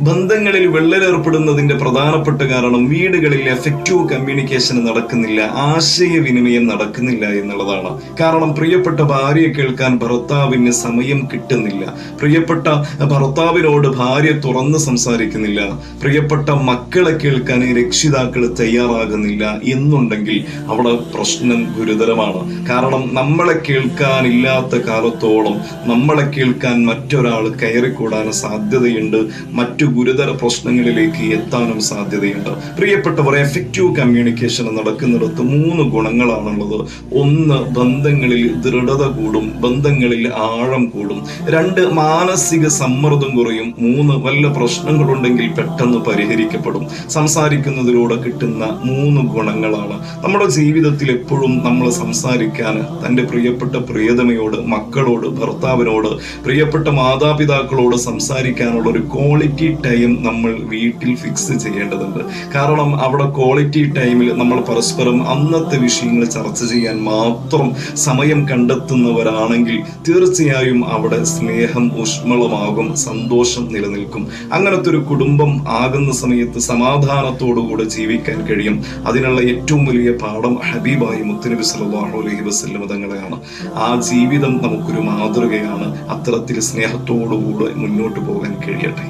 ബന്ധങ്ങളിൽ വിള്ളലേർപ്പെടുന്നതിന്റെ പ്രധാനപ്പെട്ട കാരണം വീടുകളിൽ എഫക്റ്റീവ് കമ്മ്യൂണിക്കേഷൻ നടക്കുന്നില്ല, ആശയവിനിമയം നടക്കുന്നില്ല എന്നുള്ളതാണ്. കാരണം പ്രിയപ്പെട്ട ഭാര്യയെ കേൾക്കാൻ ഭർത്താവിന് സമയം കിട്ടുന്നില്ല, പ്രിയപ്പെട്ട ഭർത്താവിനോട് ഭാര്യ തുറന്ന് സംസാരിക്കുന്നില്ല, പ്രിയപ്പെട്ട മക്കളെ കേൾക്കാൻ രക്ഷിതാക്കൾ തയ്യാറാകുന്നില്ല എന്നുണ്ടെങ്കിൽ അവിടെ പ്രശ്നം ഗുരുതരമാണ്. കാരണം നമ്മളെ കേൾക്കാനില്ലാത്ത കാലത്തോളം നമ്മളെ കേൾക്കാൻ മറ്റൊരാൾ കയറിക്കൂടാൻ സാധ്യതയുണ്ട്, മറ്റു ഗുരുതര പ്രശ്നങ്ങളിലേക്ക് എത്താനും സാധ്യതയുണ്ട്. പ്രിയപ്പെട്ടവർ, എഫക്റ്റീവ് കമ്മ്യൂണിക്കേഷൻ നടക്കുന്നിടത്ത് 3 ഗുണങ്ങളാണുള്ളത്. 1, ബന്ധങ്ങളിൽ ദൃഢത കൂടും, ബന്ധങ്ങളിൽ ആഴം കൂടും. 2, മാനസിക സമ്മർദ്ദം കുറയും. 3, വല്ല പ്രശ്നങ്ങളുണ്ടെങ്കിൽ പെട്ടെന്ന് പരിഹരിക്കപ്പെടും. സംസാരിക്കുന്നതിലൂടെ കിട്ടുന്ന 3 ഗുണങ്ങളാണ്. നമ്മുടെ ജീവിതത്തിൽ എപ്പോഴും നമ്മൾ സംസാരിക്കാൻ തൻ്റെ പ്രിയപ്പെട്ട പ്രിയതമയോട്, മക്കളോട്, ഭർത്താവിനോട്, പ്രിയപ്പെട്ട മാതാപിതാക്കളോട് സംസാരിക്കാനുള്ള ഒരു ക്വാളിറ്റി ടൈം നമ്മൾ വീട്ടിൽ ഫിക്സ് ചെയ്യേണ്ടതുണ്ട്. കാരണം അവിടെ ക്വാളിറ്റി ടൈമിൽ നമ്മൾ പരസ്പരം അന്നത്തെ വിഷയങ്ങൾ ചർച്ച ചെയ്യാൻ മാത്രം സമയം കണ്ടെത്തുന്നവരാണെങ്കിൽ തീർച്ചയായും അവിടെ സ്നേഹം ഊഷ്മളമാകും, സന്തോഷം നിലനിൽക്കും. അങ്ങനത്തെ ഒരു കുടുംബം ആകുന്ന സമയത്ത് സമാധാനത്തോടുകൂടെ ജീവിക്കാൻ കഴിയും. അതിനുള്ള ഏറ്റവും വലിയ പാഠം ഹബീബായ മുത്തുനബി സല്ലല്ലാഹു അലൈഹി വസല്ലം തങ്ങളെയാണ്. ആ ജീവിതം നമുക്കൊരു മാതൃകയാണ്. അത്തരത്തിൽ സ്നേഹത്തോടുകൂടെ മുന്നോട്ട് പോകാൻ കഴിയട്ടെ.